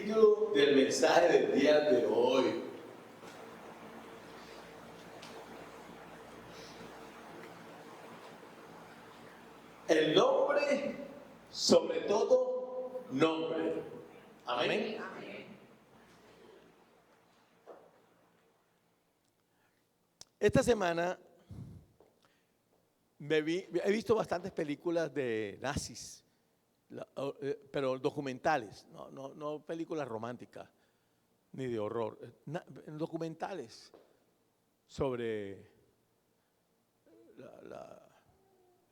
título del mensaje del día de hoy. El nombre, sobre todo, nombre. Amén. Esta semana he visto bastantes películas de nazis, pero documentales, no películas románticas ni de horror, documentales sobre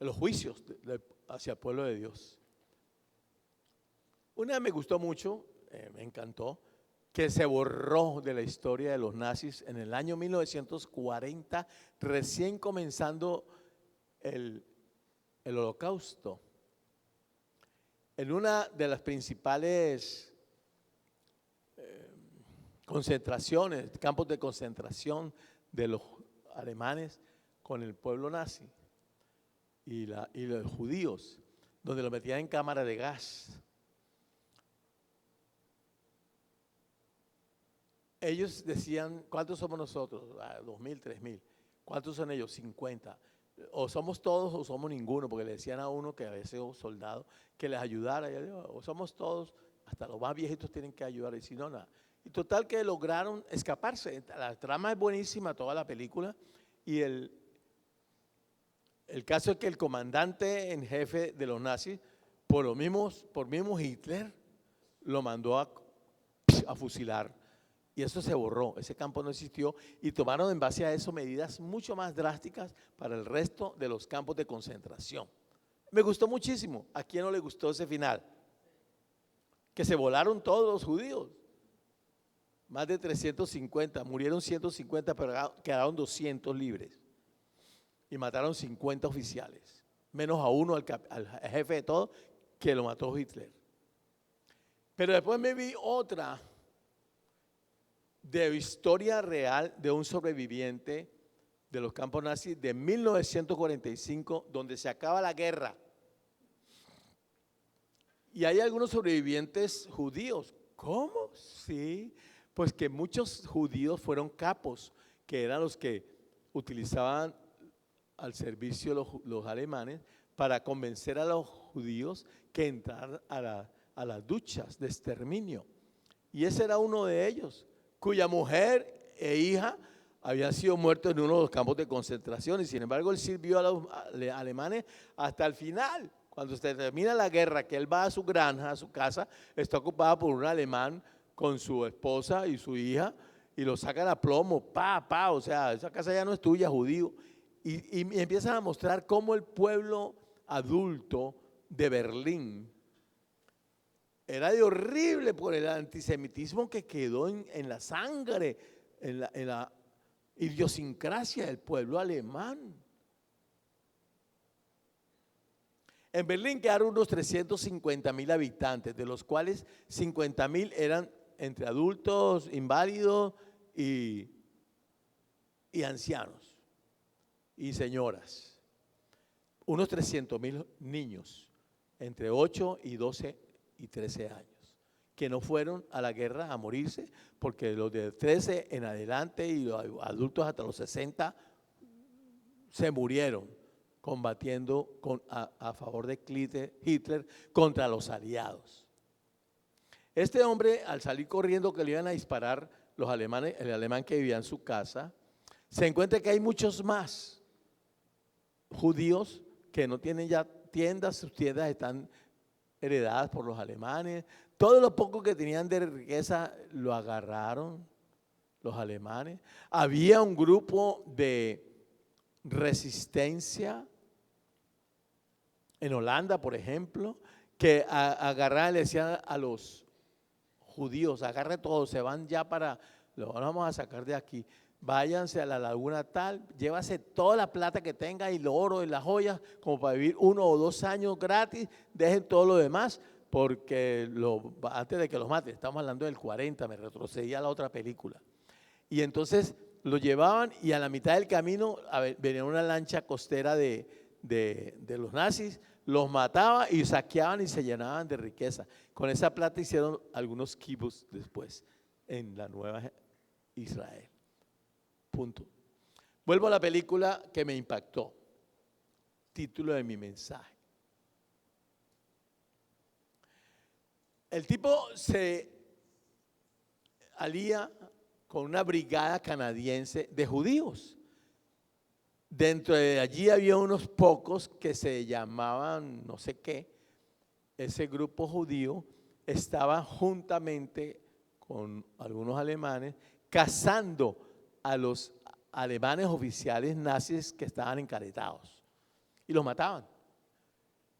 los juicios hacia el pueblo de Dios. Una me gustó mucho, me encantó, que se borró de la historia de los nazis en el año 1940, recién comenzando el Holocausto. En una de las principales concentraciones, campos de concentración de los alemanes con el pueblo nazi y los judíos, donde los metían en cámara de gas. Ellos decían, ¿cuántos somos nosotros? 2.000, 3.000. ¿Cuántos son ellos? 50. O somos todos o somos ninguno, porque le decían a uno que a veces un soldado que les ayudara. O somos todos, hasta los más viejitos tienen que ayudar. Y si no, nada. Y total que lograron escaparse. La trama es buenísima, toda la película. Y el caso es que el comandante en jefe de los nazis, por mismo Hitler, lo mandó a fusilar. Y eso se borró, ese campo no existió y tomaron en base a eso medidas mucho más drásticas para el resto de los campos de concentración. Me gustó muchísimo. ¿A quién no le gustó ese final? Que se volaron todos los judíos. Más de 350, murieron 150, pero quedaron 200 libres. Y mataron 50 oficiales, menos a uno, al jefe de todo, que lo mató Hitler. Pero después me vi otra de historia real de un sobreviviente de los campos nazis de 1945, donde se acaba la guerra. Y hay algunos sobrevivientes judíos. ¿Cómo? Sí, pues que muchos judíos fueron capos, que eran los que utilizaban al servicio los alemanes para convencer a los judíos que entraran a las duchas de exterminio. Y ese era uno de ellos, cuya mujer e hija habían sido muertos en uno de los campos de concentración, y sin embargo él sirvió a los alemanes hasta el final. Cuando se termina la guerra, que él va a su granja, a su casa, está ocupada por un alemán con su esposa y su hija, y lo sacan a plomo, o sea, esa casa ya no es tuya, judío. Y empiezan a mostrar cómo el pueblo adulto de Berlín era de horrible por el antisemitismo que quedó en la sangre, en la idiosincrasia del pueblo alemán. En Berlín quedaron unos 350.000 habitantes, de los cuales 50.000 eran entre adultos, inválidos y ancianos y señoras. Unos 300.000 niños entre 8 y 12 y 13 años, que no fueron a la guerra a morirse, porque los de 13 en adelante y los adultos hasta los 60 se murieron combatiendo a favor de Hitler contra los aliados. Este hombre, al salir corriendo que le iban a disparar los alemanes, el alemán que vivía en su casa, se encuentra que hay muchos más judíos que no tienen ya tiendas, sus tiendas están heredadas por los alemanes. Todo lo poco que tenían de riqueza lo agarraron los alemanes. Había un grupo de resistencia en Holanda, por ejemplo, que agarraban y le decían a los judíos: agarre todo, se van ya lo vamos a sacar de aquí. Váyanse a la laguna tal, llévase toda la plata que tenga y el oro y las joyas como para vivir 1 o 2 años gratis, dejen todo lo demás, porque antes de que los maten, estamos hablando del 40, me retrocedí a la otra película. Y entonces lo llevaban y a la mitad del camino venía una lancha costera de los nazis, los mataba y saqueaban y se llenaban de riqueza. Con esa plata hicieron algunos kibbutz después en la nueva Israel. Punto. Vuelvo a la película que me impactó. Título de mi mensaje. El tipo se alía con una brigada canadiense de judíos. Dentro de allí había unos pocos que se llamaban no sé qué. Ese grupo judío estaba juntamente con algunos alemanes cazando a los alemanes oficiales nazis que estaban encaretados y los mataban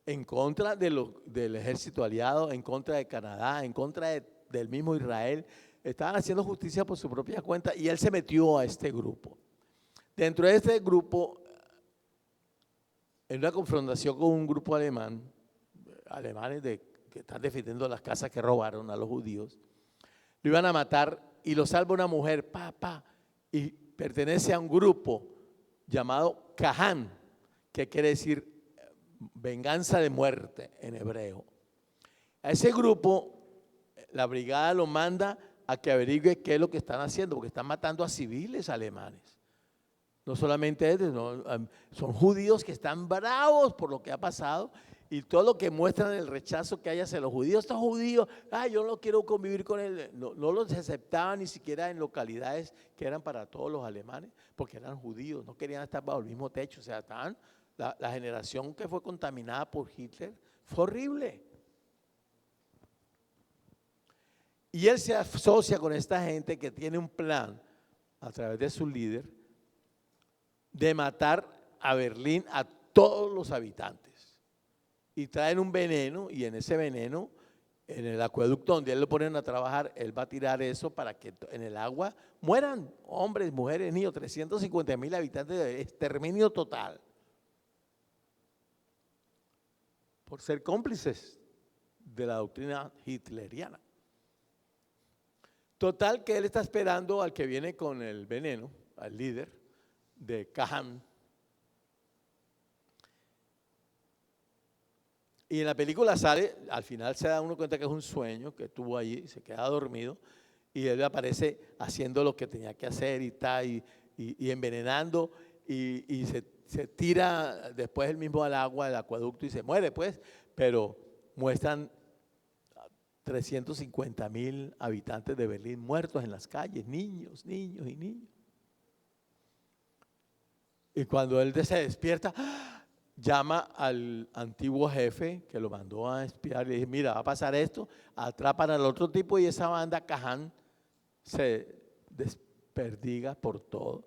en contra del ejército aliado, en contra de Canadá, en contra del mismo Israel. Estaban haciendo justicia por su propia cuenta y él se metió a este grupo. Dentro de este grupo, en una confrontación con un grupo alemanes que están defendiendo las casas que robaron a los judíos, lo iban a matar y lo salva una mujer, y pertenece a un grupo llamado Kahán, que quiere decir venganza de muerte en hebreo. A ese grupo, la brigada lo manda a que averigüe qué es lo que están haciendo, porque están matando a civiles alemanes. No solamente ellos, no, son judíos que están bravos por lo que ha pasado y todo lo que muestran el rechazo que hay hacia los judíos. Estos judíos, yo no quiero convivir con él. No los aceptaban ni siquiera en localidades que eran para todos los alemanes, porque eran judíos, no querían estar bajo el mismo techo. O sea, estaban, la generación que fue contaminada por Hitler fue horrible. Y él se asocia con esta gente que tiene un plan a través de su líder de matar a Berlín a todos los habitantes. Y traen un veneno y en ese veneno, en el acueducto donde él lo ponen a trabajar, él va a tirar eso para que en el agua mueran hombres, mujeres, niños, 350,000 habitantes de exterminio total. Por ser cómplices de la doctrina hitleriana. Total que él está esperando al que viene con el veneno, al líder de Kahán. Y en la película sale, al final se da uno cuenta que es un sueño, que estuvo allí, se queda dormido, y él aparece haciendo lo que tenía que hacer y tal, y envenenando, y se tira después él mismo al agua del acueducto y se muere, pues, pero muestran 350,000 habitantes de Berlín muertos en las calles, niños. Y cuando él se despierta, llama al antiguo jefe que lo mandó a espiar y le dice, mira, va a pasar esto, atrapan al otro tipo y esa banda Kahán se desperdiga por todo.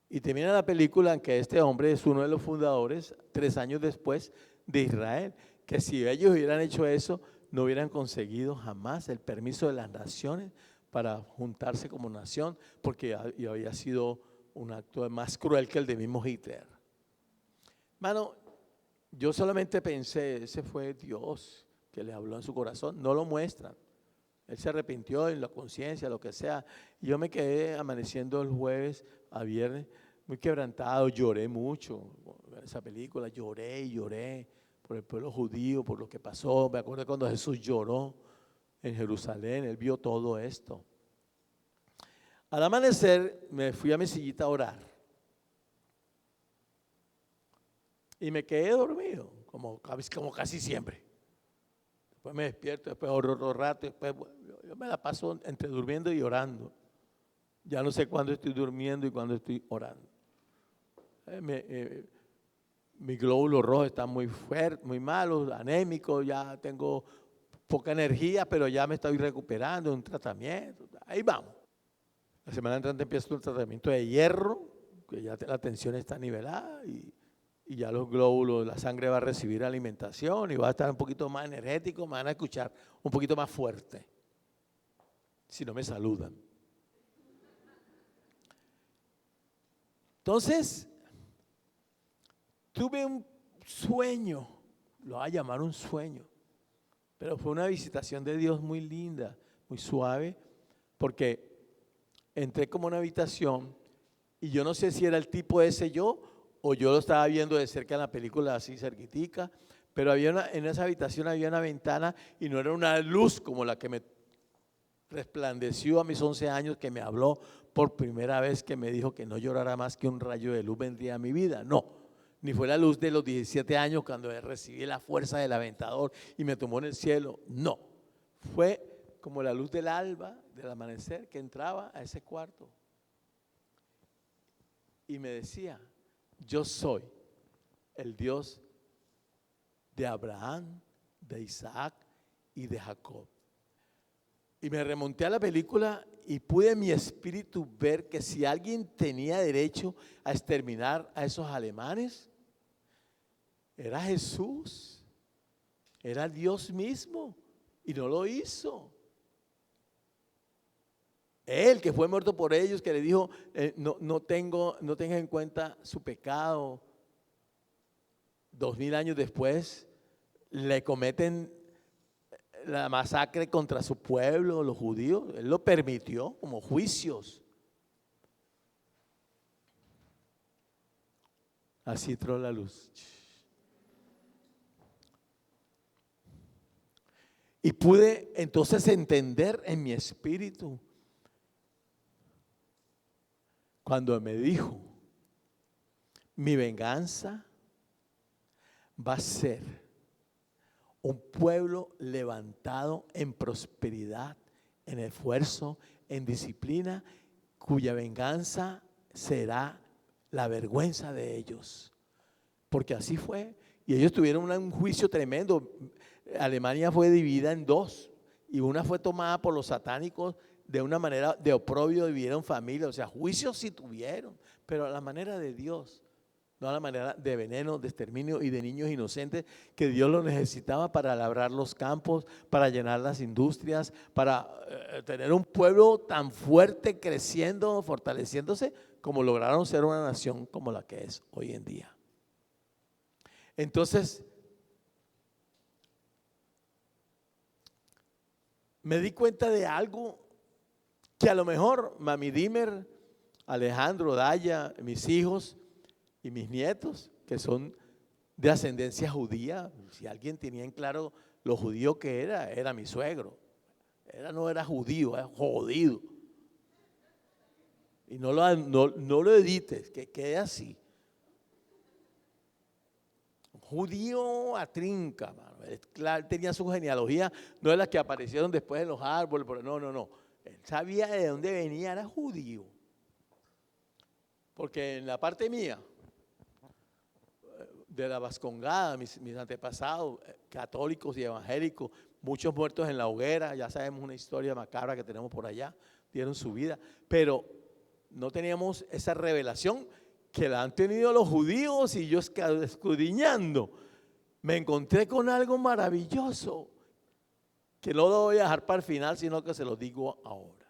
Y termina la película en que este hombre es uno de los fundadores, 3 años después, de Israel, que si ellos hubieran hecho eso, no hubieran conseguido jamás el permiso de las naciones para juntarse como nación, porque había sido un acto más cruel que el de mismo Hitler. Hermano, yo solamente pensé, ese fue Dios que le habló en su corazón, no lo muestran. Él se arrepintió en la conciencia, lo que sea. Y yo me quedé amaneciendo el jueves a viernes muy quebrantado, lloré mucho en esa película, lloré por el pueblo judío, por lo que pasó. Me acuerdo cuando Jesús lloró en Jerusalén, él vio todo esto. Al amanecer me fui a mi sillita a orar y me quedé dormido, como casi siempre. Después me despierto, después oro otro rato, después yo me la paso entre durmiendo y orando. Ya no sé cuándo estoy durmiendo y cuándo estoy orando. Mi glóbulo rojo está muy fuerte, muy malo, anémico, ya tengo poca energía, pero ya me estoy recuperando, un tratamiento, ahí vamos. La semana entrante empiezo un tratamiento de hierro, que ya la tensión está nivelada y ya los glóbulos, la sangre va a recibir alimentación y va a estar un poquito más energético, me van a escuchar un poquito más fuerte, si no me saludan. Entonces, tuve un sueño, lo voy a llamar un sueño, pero fue una visitación de Dios muy linda, muy suave, porque entré como a una habitación y yo no sé si era el tipo ese yo o yo lo estaba viendo de cerca en la película así cerquitica, pero en esa habitación había una ventana y no era una luz como la que me resplandeció a mis 11 años, que me habló por primera vez, que me dijo que no llorara más, que un rayo de luz vendría a mi vida. No, ni fue la luz de los 17 años cuando recibí la fuerza del aventador y me tomó en el cielo. No, fue como la luz del alba, del amanecer, que entraba a ese cuarto y me decía: yo soy el Dios de Abraham, de Isaac y de Jacob. Y me remonté a la película y pude en mi espíritu ver que si alguien tenía derecho a exterminar a esos alemanes, era Jesús, era Dios mismo, y no lo hizo. Él, que fue muerto por ellos, que le dijo, no tenga en cuenta su pecado. 2000 años después le cometen la masacre contra su pueblo, los judíos. Él lo permitió como juicios. Así entró la luz. Y pude entonces entender en mi espíritu cuando me dijo: mi venganza va a ser un pueblo levantado en prosperidad, en esfuerzo, en disciplina, cuya venganza será la vergüenza de ellos. Porque así fue. Y ellos tuvieron un juicio tremendo. Alemania fue dividida en dos, y una fue tomada por los satánicos de una manera de oprobio, dividieron familias, o sea, juicios sí tuvieron, pero a la manera de Dios. No a la manera de veneno, de exterminio y de niños inocentes que Dios los necesitaba para labrar los campos, para llenar las industrias, para tener un pueblo tan fuerte, creciendo, fortaleciéndose, como lograron ser una nación como la que es hoy en día. Entonces, me di cuenta de algo que a lo mejor Mami Dimer, Alejandro, Daya, mis hijos y mis nietos, que son de ascendencia judía, si alguien tenía en claro lo judío que era mi suegro. No era judío, era jodido. Y no lo edites, que quede así. Judío a trinca, mano. Él tenía su genealogía, no es la que aparecieron después en los árboles, no. Él sabía de dónde venía, era judío. Porque en la parte mía, de la Vascongada, mis antepasados, católicos y evangélicos, muchos muertos en la hoguera, ya sabemos una historia macabra que tenemos por allá, dieron su vida, pero no teníamos esa revelación que la han tenido los judíos. Y yo escudriñando me encontré con algo maravilloso que no lo voy a dejar para el final, sino que se lo digo ahora.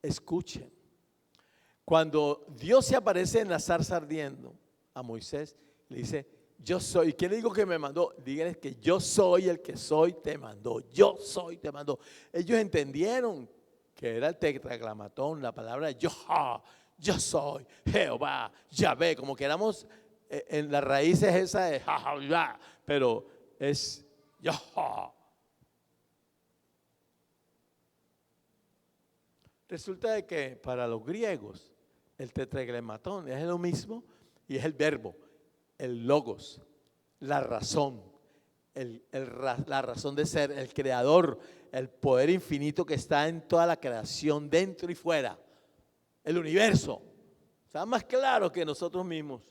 Escuchen, cuando Dios se aparece en la zarza ardiendo a Moisés, le dice: yo soy. ¿Qué le digo que me mandó? Díganles que yo soy el que soy, te mandó. Yo soy, te mandó. Ellos entendieron que era el tetragramatón, la palabra yo soy, Jehová, Yahvé, como que éramos en la raíz es esa de pero es yo. Resulta de que para los griegos el tetragramatón es lo mismo, y es el verbo, el logos, la razón, la razón de ser, el creador, el poder infinito que está en toda la creación, dentro y fuera, el universo. Está más claro que nosotros mismos.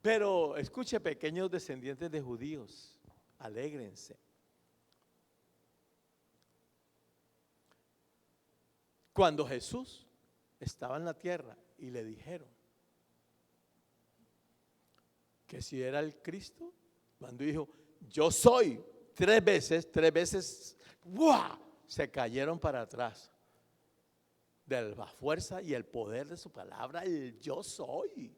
Pero escuche, pequeños descendientes de judíos, alégrense. Cuando Jesús estaba en la tierra y le dijeron que si era el Cristo, cuando dijo yo soy, tres veces, ¡buah!, se cayeron para atrás de la fuerza y el poder de su palabra, el yo soy.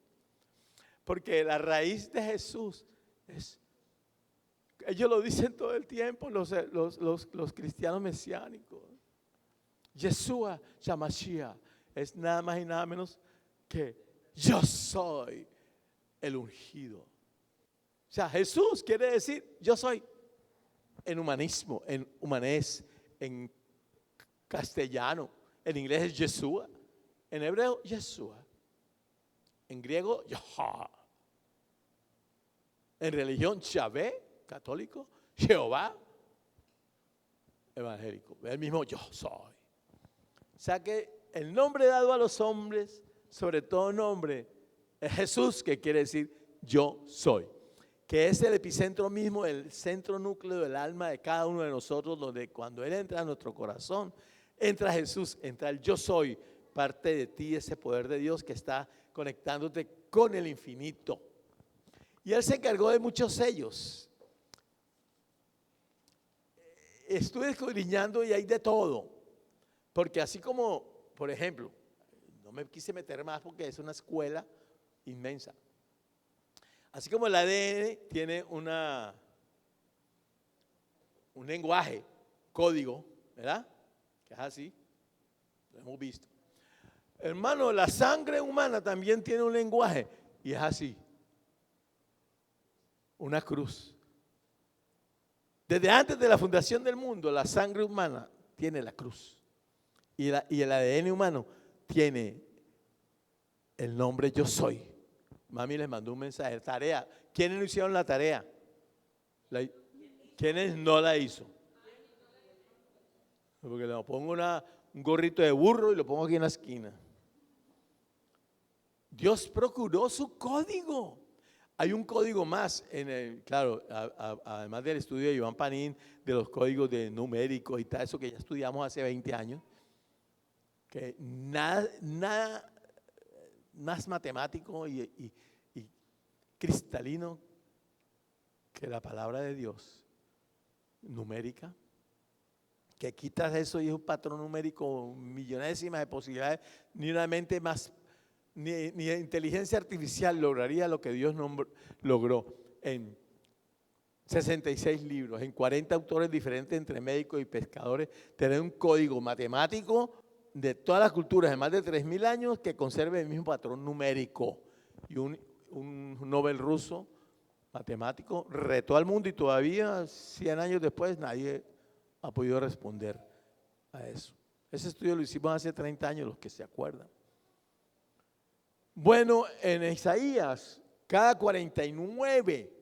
Porque la raíz de Jesús es, ellos lo dicen todo el tiempo, los cristianos mesiánicos, Yeshua Yamashiach, es nada más y nada menos que yo soy el ungido. O sea, Jesús quiere decir yo soy en humanismo, en humanés, en castellano. En inglés es Yeshua, en hebreo Yeshua, en griego Yahá, en religión Yahvé, católico, Jehová, evangélico. El mismo yo soy. O sea que el nombre dado a los hombres, sobre todo nombre, es Jesús, que quiere decir yo soy, que es el epicentro mismo, el centro núcleo del alma de cada uno de nosotros, donde cuando Él entra a nuestro corazón, entra Jesús, entra el yo soy, parte de ti, ese poder de Dios que está conectándote con el infinito. Y Él se encargó de muchos sellos. Estuve escudriñando y hay de todo, porque así como, por ejemplo, no me quise meter más porque es una escuela inmensa. Así como el ADN tiene un lenguaje, código, ¿verdad? Que es así, lo hemos visto. Hermano, la sangre humana también tiene un lenguaje y es así, una cruz. Desde antes de la fundación del mundo, la sangre humana tiene la cruz y el ADN humano tiene el nombre yo soy. Mami les mandó un mensaje, tarea. ¿Quiénes no hicieron la tarea? ¿Quiénes no la hizo? Porque le pongo un gorrito de burro y lo pongo aquí en la esquina. Dios procuró su código. Hay un código más, claro, además del estudio de Iván Panín, de los códigos de numéricos y tal, eso que ya estudiamos hace 20 años, que nada más matemático y cristalino que la palabra de Dios, numérica, que quitas eso y es un patrón numérico, millonésimas de posibilidades, ni una mente más, ni inteligencia artificial lograría lo que Dios logró en 66 libros, en 40 autores diferentes entre médicos y pescadores, tener un código matemático de todas las culturas de más de 3.000 años que conserve el mismo patrón numérico. Y un Nobel ruso, matemático, retó al mundo y todavía 100 años después nadie ha podido responder a eso. Ese estudio lo hicimos hace 30 años, los que se acuerdan. Bueno, en Isaías, cada 49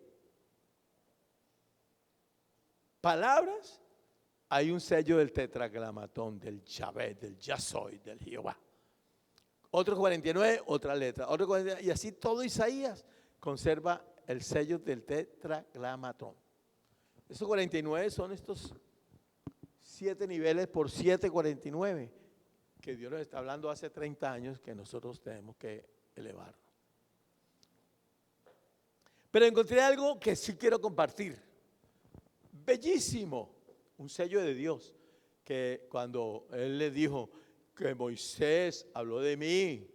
palabras hay un sello del tetragramatón, del Yahvé, del Ya soy, del Jehová. Otro 49, otra letra. Otro 49, y así todo Isaías conserva el sello del tetragramatón. Esos 49 son estos 7 niveles por 7, 49, que Dios nos está hablando hace 30 años que nosotros tenemos que elevar. Pero encontré algo que sí quiero compartir. Bellísimo, un sello de Dios, que cuando Él le dijo que Moisés habló de mí,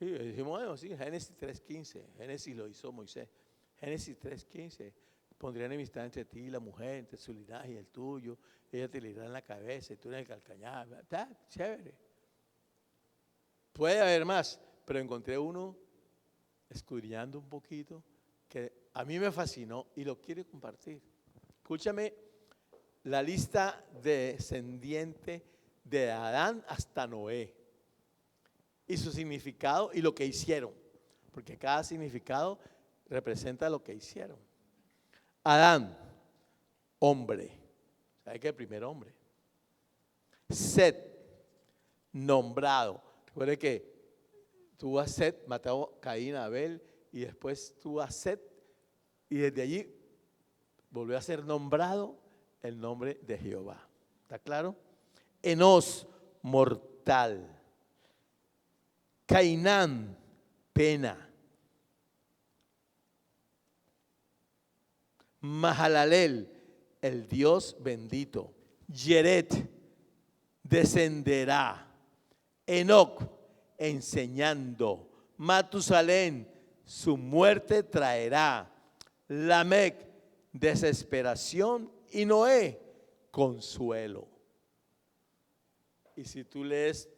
y decimos, bueno, sí, Génesis 3.15, Génesis lo hizo Moisés, Génesis 3.15, pondré enemistad entre ti y la mujer, entre su linaje y el tuyo, ella te herirá en la cabeza y tú en el calcañar, está chévere. Puede haber más, pero encontré uno escudriñando un poquito que a mí me fascinó y lo quiero compartir. Escúchame la lista descendiente de Adán hasta Noé y su significado y lo que hicieron, porque cada significado representa lo que hicieron. Adán, hombre, ¿sabe qué? El primer hombre. Set, nombrado. Recuerde que tuvo a Set, mató a Caín, a Abel, y después tuvo a Set, y desde allí volvió a ser nombrado el nombre de Jehová. ¿Está claro? Enos, mortal. Cainán, pena. Mahalalel, el Dios bendito. Yeret, descenderá. Enoc, enseñando. Matusalén, su muerte traerá. Lamec, desesperación. Y Noé, consuelo. Y si tú lees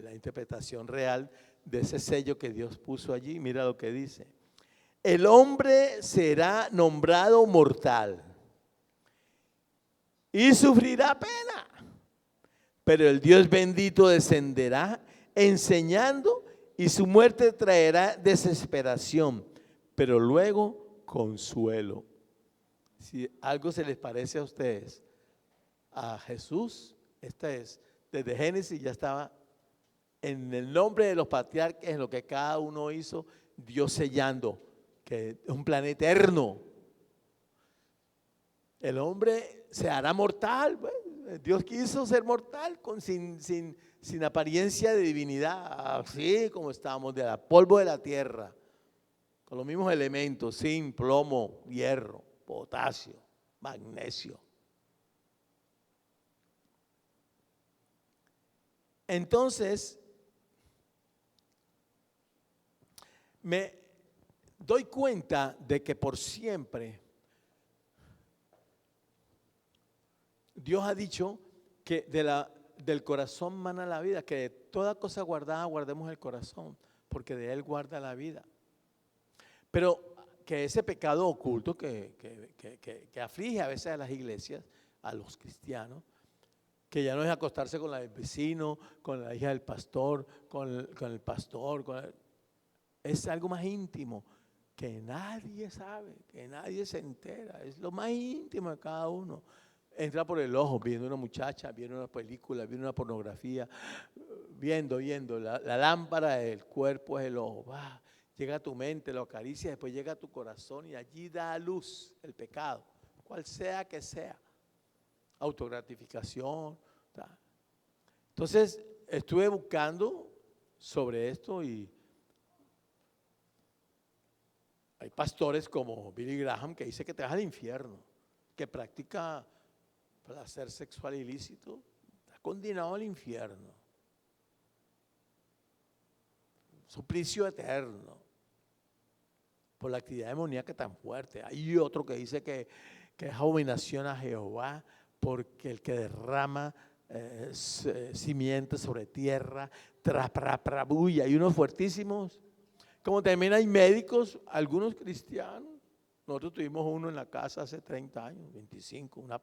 la interpretación real de ese sello que Dios puso allí. Mira lo que dice. El hombre será nombrado mortal y sufrirá pena, pero el Dios bendito descenderá enseñando y su muerte traerá desesperación, pero luego consuelo. Si algo se les parece a ustedes, a Jesús, esta es, desde Génesis ya estaba en el nombre de los patriarcas, en lo que cada uno hizo, Dios sellando, que es un plan eterno. El hombre se hará mortal, pues. Dios quiso ser mortal sin apariencia de divinidad, así como estábamos, de la polvo de la tierra, con los mismos elementos, zinc, plomo, hierro, potasio, magnesio. Entonces, me doy cuenta de que por siempre Dios ha dicho que del corazón mana la vida, que de toda cosa guardada guardemos el corazón, porque de él guarda la vida. Pero que ese pecado oculto que aflige a veces a las iglesias, a los cristianos, que ya no es acostarse con la del vecino, con la hija del pastor, con el pastor, es algo más íntimo, que nadie sabe, que nadie se entera, es lo más íntimo de cada uno. Entra por el ojo, viendo una muchacha, viendo una película, viendo una pornografía, viendo, la lámpara del cuerpo es el ojo, va, llega a tu mente, lo acaricia, después llega a tu corazón y allí da a luz el pecado, cual sea que sea, autogratificación. Entonces estuve buscando sobre esto y hay pastores como Billy Graham que dice que te vas al infierno, que practica placer sexual ilícito, está condenado al infierno. Suplicio eterno por la actividad demoníaca tan fuerte. Hay otro que dice que es abominación a Jehová porque el que derrama simiente sobre tierra, y hay unos fuertísimos. Como también hay médicos, algunos cristianos. Nosotros tuvimos uno en la casa hace 30 años, 25, un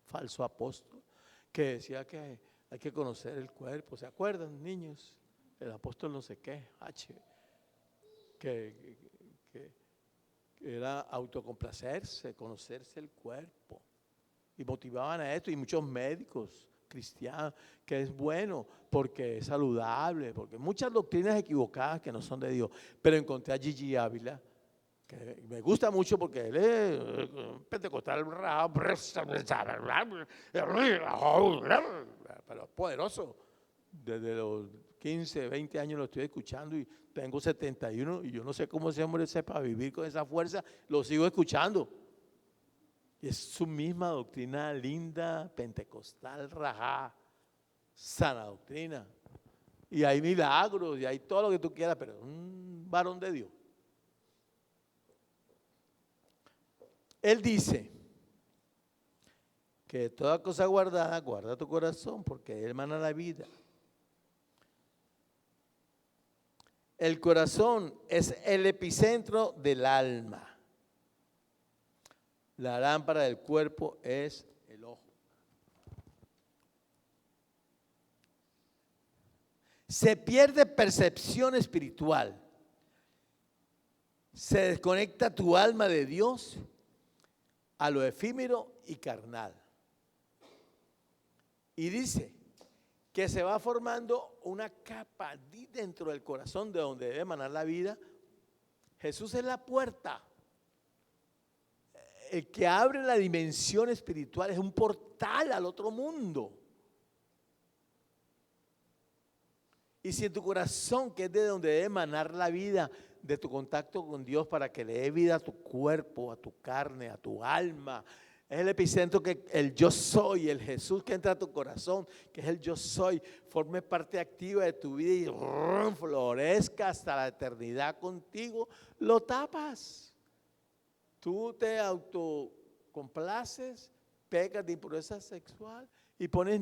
falso apóstol, que decía que hay que conocer el cuerpo. ¿Se acuerdan, niños? El apóstol no sé qué, que era autocomplacerse, conocerse el cuerpo. Y motivaban a esto, y muchos médicos cristianos, que es bueno, porque es saludable, porque muchas doctrinas equivocadas que no son de Dios. Pero encontré a Gigi Ávila, que me gusta mucho porque él es pentecostal, pero poderoso. Desde los 15, 20 años lo estoy escuchando y tengo 71 y yo no sé cómo ese hombre sepa vivir con esa fuerza, lo sigo escuchando. Y es su misma doctrina linda, pentecostal, rajá, sana doctrina. Y hay milagros y hay todo lo que tú quieras, pero es un varón de Dios. Él dice que toda cosa guardada, guarda tu corazón, porque él mana la vida. El corazón es el epicentro del alma. La lámpara del cuerpo es el ojo. Se pierde percepción espiritual. Se desconecta tu alma de Dios a lo efímero y carnal. Y dice que se va formando una capa dentro del corazón de donde debe emanar la vida. Jesús es la puerta. El que abre la dimensión espiritual, es un portal al otro mundo. Y si en tu corazón, que es de donde debe emanar la vida, de tu contacto con Dios para que le dé vida a tu cuerpo, a tu carne, a tu alma, es el epicentro, que el yo soy, el Jesús que entra a tu corazón, que es el yo soy, forme parte activa de tu vida y florezca hasta la eternidad contigo, lo tapas. Tú te autocomplaces, pecas de impureza sexual y pones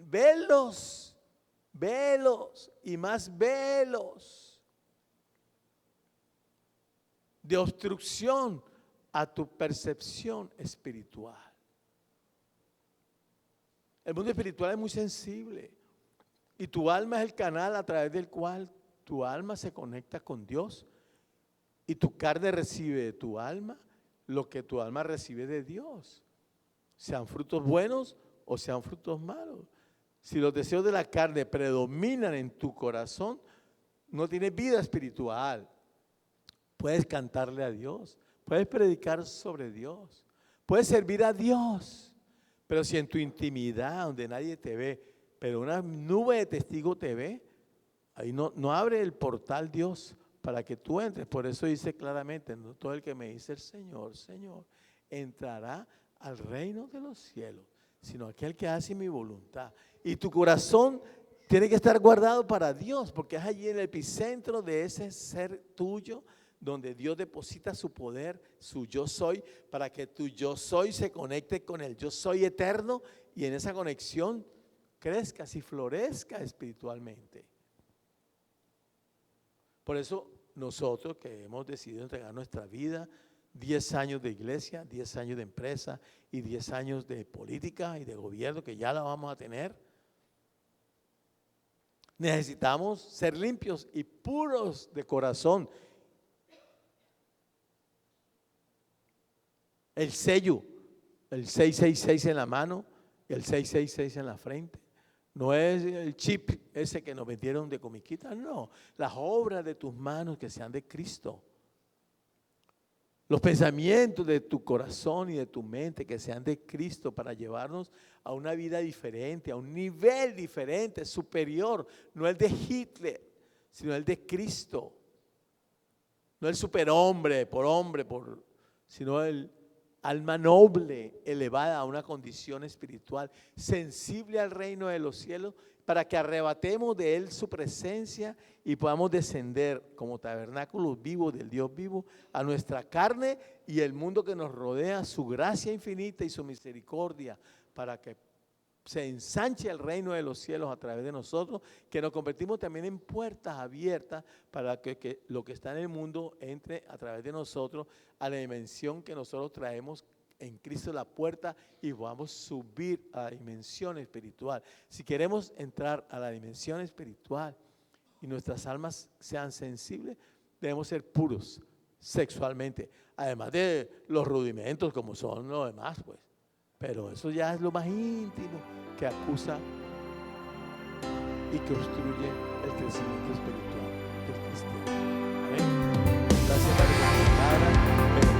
velos velos y más velos de obstrucción a tu percepción espiritual. El mundo espiritual es muy sensible y tu alma es el canal a través del cual tu alma se conecta con Dios y tu carne recibe de tu alma lo que tu alma recibe de Dios, sean frutos buenos o sean frutos malos. Si los deseos de la carne predominan en tu corazón, no tienes vida espiritual. Puedes cantarle a Dios, puedes predicar sobre Dios, puedes servir a Dios, pero si en tu intimidad, donde nadie te ve, pero una nube de testigos te ve, ahí no abre el portal Dios para que tú entres. Por eso dice claramente, no todo el que me dice el Señor, Señor, entrará al reino de los cielos, sino aquel que hace mi voluntad. Y tu corazón tiene que estar guardado para Dios, porque es allí en el epicentro de ese ser tuyo, donde Dios deposita su poder, su yo soy, para que tu yo soy se conecte con el yo soy eterno y en esa conexión crezcas y florezca espiritualmente. Por eso nosotros que hemos decidido entregar nuestra vida, 10 años de iglesia, 10 años de empresa y 10 años de política y de gobierno, que ya la vamos a tener, necesitamos ser limpios y puros de corazón. El sello, el 666 en la mano y el 666 en la frente. No es el chip ese que nos metieron de comiquita, no. Las obras de tus manos que sean de Cristo. Los pensamientos de tu corazón y de tu mente que sean de Cristo para llevarnos a una vida diferente, a un nivel diferente, superior. No el de Hitler, sino el de Cristo. No el superhombre, sino el alma noble, elevada a una condición espiritual, sensible al reino de los cielos, para que arrebatemos de él su presencia y podamos descender como tabernáculos vivos del Dios vivo a nuestra carne y el mundo que nos rodea, su gracia infinita y su misericordia, para que se ensanche el reino de los cielos a través de nosotros, que nos convertimos también en puertas abiertas para que lo que está en el mundo entre a través de nosotros a la dimensión que nosotros traemos en Cristo la puerta y podamos subir a la dimensión espiritual. Si queremos entrar a la dimensión espiritual y nuestras almas sean sensibles, debemos ser puros sexualmente, además de los rudimentos como son los demás, pues. Pero eso ya es lo más íntimo que acusa y que obstruye el crecimiento espiritual del cristiano. Amén. Gracias, Padre, por tu palabra.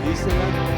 Bendícela.